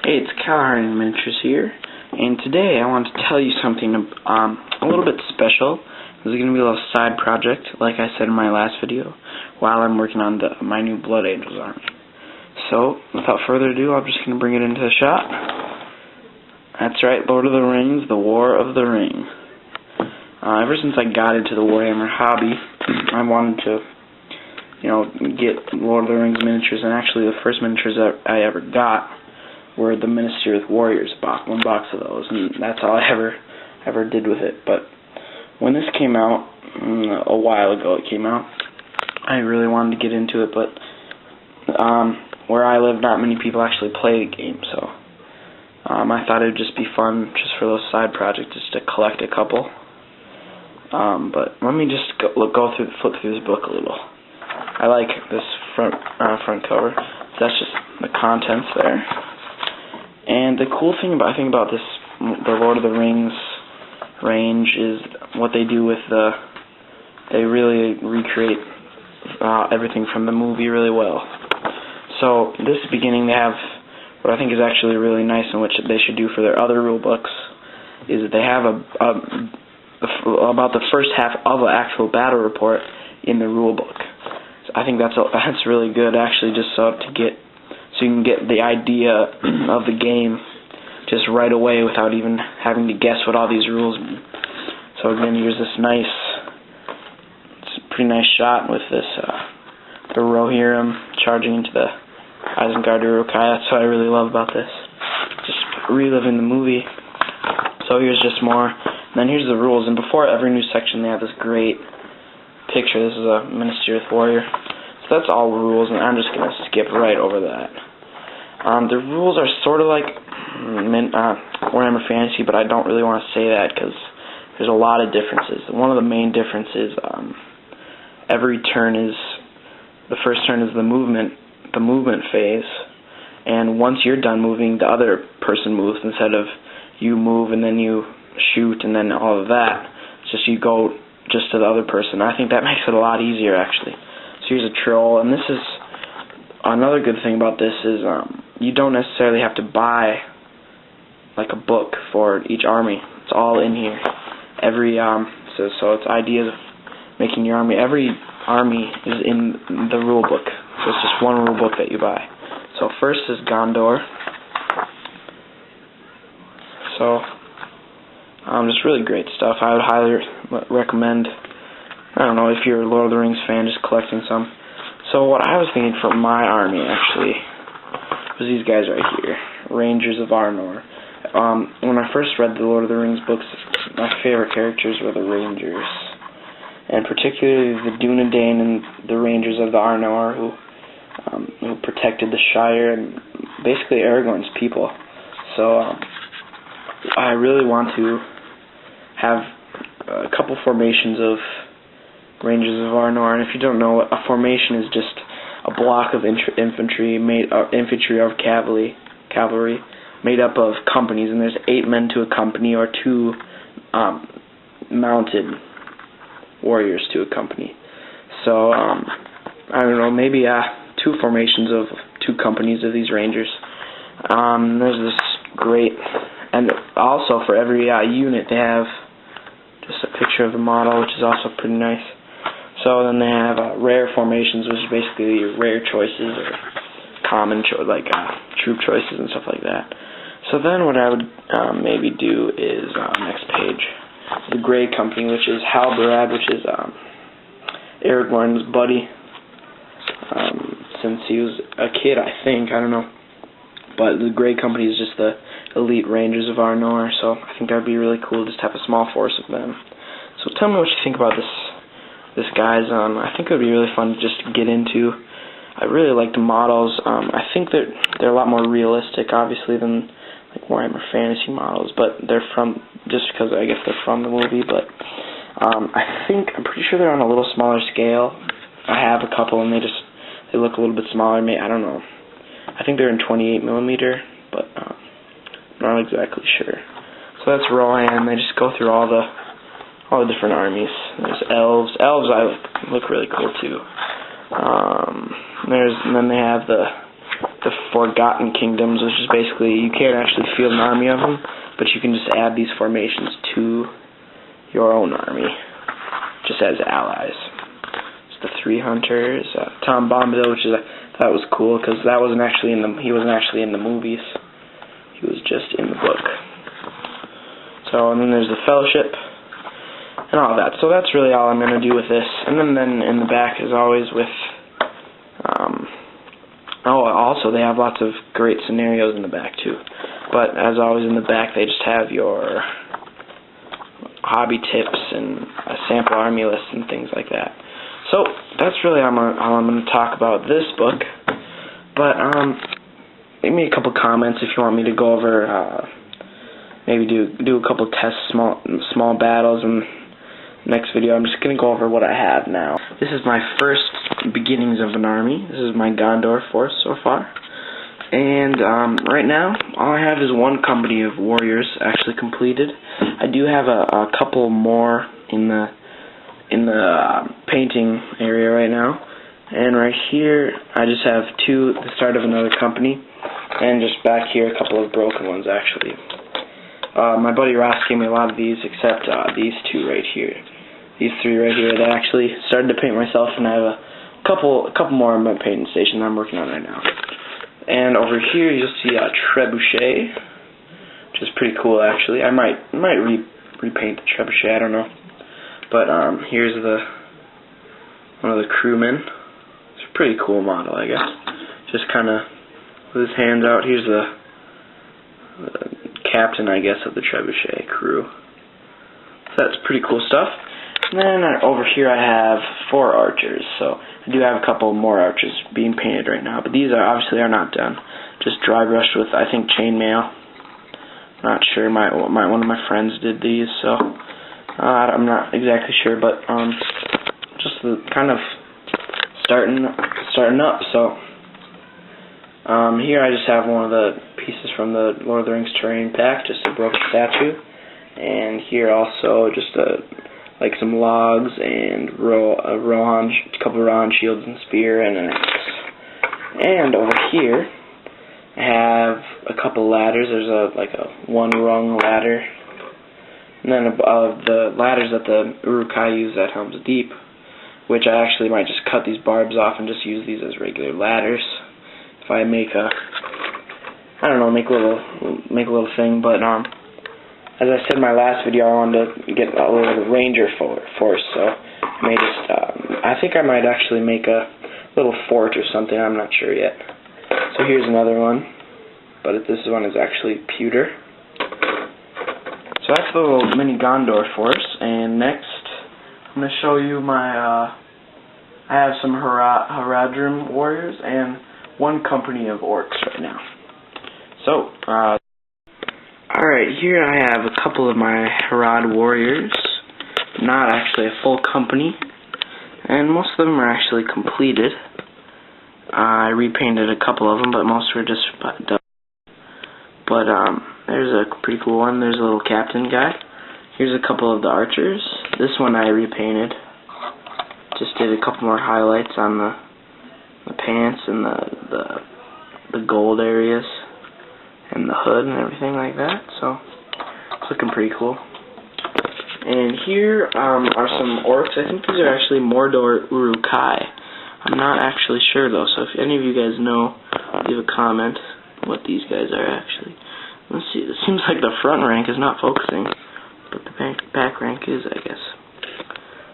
Hey, it's Kalaharian Miniatures here, and today I want to tell you something a little bit special. This is going to be a little side project, like I said in my last video, while I'm working on my new Blood Angels army. So, without further ado, I'm just going to bring it into the shot. That's right, Lord of the Rings, The War of the Ring. Ever since I got into the Warhammer hobby, I wanted to, get Lord of the Rings miniatures, and actually the first miniatures that I ever got were the Minas Tirith Warriors one box of those, and that's all I ever did with it. But when this came out, a while ago it came out, I really wanted to get into it, but where I live, not many people actually play the game, so I thought it would just be fun, just for those side projects, just to collect a couple. But let me just flip through this book a little. I like this front cover. So that's just the contents there. And the cool thing I think about the Lord of the Rings range is what they do with they really recreate everything from the movie really well. So this beginning, they have what I think is actually really nice, and which they should do for their other rule books, is that they have about the first half of an actual battle report in the rule book. So I think that's really good, actually, just so you can get the idea of the game just right away without even having to guess what all these rules mean. So again, here's this pretty nice shot with this the Rohirrim charging into the Isengard Uruk-hai. That's what I really love about this. Just reliving the movie. So here's just more. And then here's the rules. And before every new section, they have this great picture. This is a Minas Tirith warrior. So that's all the rules, and I'm just going to skip right over that. The rules are sort of like Warhammer Fantasy, but I don't really want to say that because there's a lot of differences. One of the main differences, every turn the first turn is the movement phase, and once you're done moving, the other person moves instead of you move and then you shoot and then all of that. It's just you go just to the other person. I think that makes it a lot easier, actually. So here's a troll, and this is another good thing about this is you don't necessarily have to buy like a book for each army. It's all in here. So it's ideas of making your army. Every army is in the rule book. So it's just one rule book that you buy. So first is Gondor. So just really great stuff. I would highly recommend. I don't know if you're a Lord of the Rings fan, just collecting some. So what I was thinking for my army, actually, was these guys right here, Rangers of Arnor. When I first read the Lord of the Rings books, my favorite characters were the Rangers, and particularly the Dunedain and the Rangers of the Arnor, who protected the Shire and basically Aragorn's people. So I really want to have a couple formations of Rangers of Arnor, and if you don't know, a formation is just a block of infantry or cavalry made up of companies, and there's 8 men to a company, or 2 mounted warriors to a company. So I don't know, maybe 2 formations of 2 companies of these Rangers. There's this great, and also for every unit they have just a picture of the model, which is also pretty nice. So then they have rare formations, which is basically rare choices or common troop choices and stuff like that. So then what I would maybe do is next page, the Grey Company, which is Halbarad, which is Aragorn's buddy since he was a kid, I think. I don't know. But the Grey Company is just the elite Rangers of Arnor, so I think that would be really cool just to have a small force of them. So tell me what you think about this guys. I think it would be really fun to just get into. I really like the models. I think they're a lot more realistic, obviously, than like Warhammer Fantasy models, but they're just because I guess they're from the movie. But I'm pretty sure they're on a little smaller scale. I have a couple, and they look a little bit smaller. I don't know. I think they're in 28mm, but I'm not exactly sure. So that's Rohan. They just go through all the different armies. There's elves. Elves look really cool too. And then they have the the Forgotten Kingdoms, which is basically you can't actually field an army of them, but you can just add these formations to your own army, just as allies. It's the 3 hunters. Tom Bombadil, which that was cool because he wasn't actually in the movies. He was just in the book. So, and then there's the Fellowship and all that. So that's really all I'm going to do with this. And then in the back, as always, with also they have lots of great scenarios in the back too. But as always, in the back they just have your hobby tips and a sample army list and things like that. So that's really all I'm going to talk about this book. But leave me a couple comments if you want me to go over, maybe do a couple tests, small battles, and next video I'm just going to go over what I have now. This is my first beginnings of an army. This is my Gondor force so far. And right now, all I have is 1 company of warriors actually completed. I do have a couple more in the painting area right now. And right here, I just have 2 at the start of another company. And just back here, a couple of broken ones actually. My buddy Ross gave me a lot of these, except these 2 right here. These 3 right here that I actually started to paint myself, and I have a couple more on my painting station that I'm working on right now. And over here you'll see a trebuchet, which is pretty cool actually. I might repaint the trebuchet, I don't know. But here's one of the crewmen. It's a pretty cool model, I guess. Just kind of with his hands out. Here's the captain, I guess, of the trebuchet crew. So that's pretty cool stuff. And then over here I have 4 archers, so I do have a couple more archers being painted right now, but these obviously are not done. Just dry brushed with, I think, chainmail. Not sure. One of my friends did these, so I'm not exactly sure, but just kind of starting up. So here I just have one of the pieces from the Lord of the Rings terrain pack, just a broken statue, and here also just like some logs and a couple of Rohan shields and spear and an axe. And over here I have a couple ladders. There's like a 1-rung ladder, and then the ladders that the Uruk-hai use at Helm's Deep, which I actually might just cut these barbs off and just use these as regular ladders. If I make I don't know, make a little thing, but as I said in my last video, I wanted to get a little ranger force, so I think I might actually make a little fort or something. I'm not sure yet. So here's another one, but this one is actually pewter. So that's the little mini Gondor force. And next, I'm going to show you my. I have some Haradrim warriors and 1 company of orcs right now. So, alright, here I have a couple of my Harad warriors, not actually a full company, and most of them are actually completed. I repainted a couple of them, but most were just done. But there's a pretty cool one. There's a little captain guy. Here's a couple of the archers. This one I repainted. Just did a couple more highlights on the pants and the gold areas and the hood and everything like that. So it's looking pretty cool. And here are some orcs. I think these are actually Mordor Uruk-hai. I'm not actually sure though, so if any of you guys know, leave a comment what these guys are actually. Let's see, it seems like the front rank is not focusing, but the back rank is, I guess.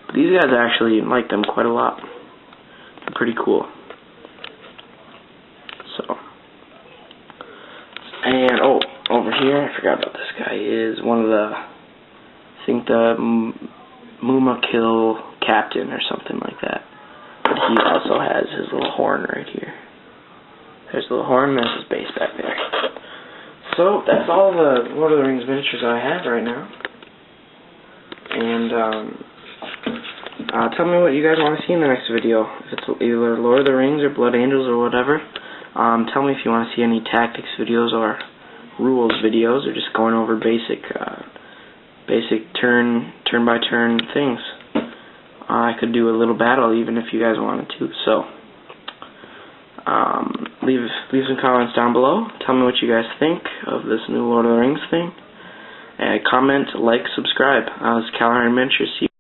But these guys I actually like them quite a lot. They're pretty cool. So, and over here, I forgot about this guy, is one of the, I think the Mumakil captain or something like that. But he also has his little horn right here. There's the little horn, there's his base back there. So, that's all the Lord of the Rings miniatures I have right now. And, tell me what you guys want to see in the next video. If it's either Lord of the Rings or Blood Angels or whatever. Tell me if you want to see any tactics videos or rules videos, or just going over basic turn by turn things. I could do a little battle even if you guys wanted to. So, leave some comments down below. Tell me what you guys think of this new Lord of the Rings thing. Comment, like, subscribe. I was Kalaharian. See you.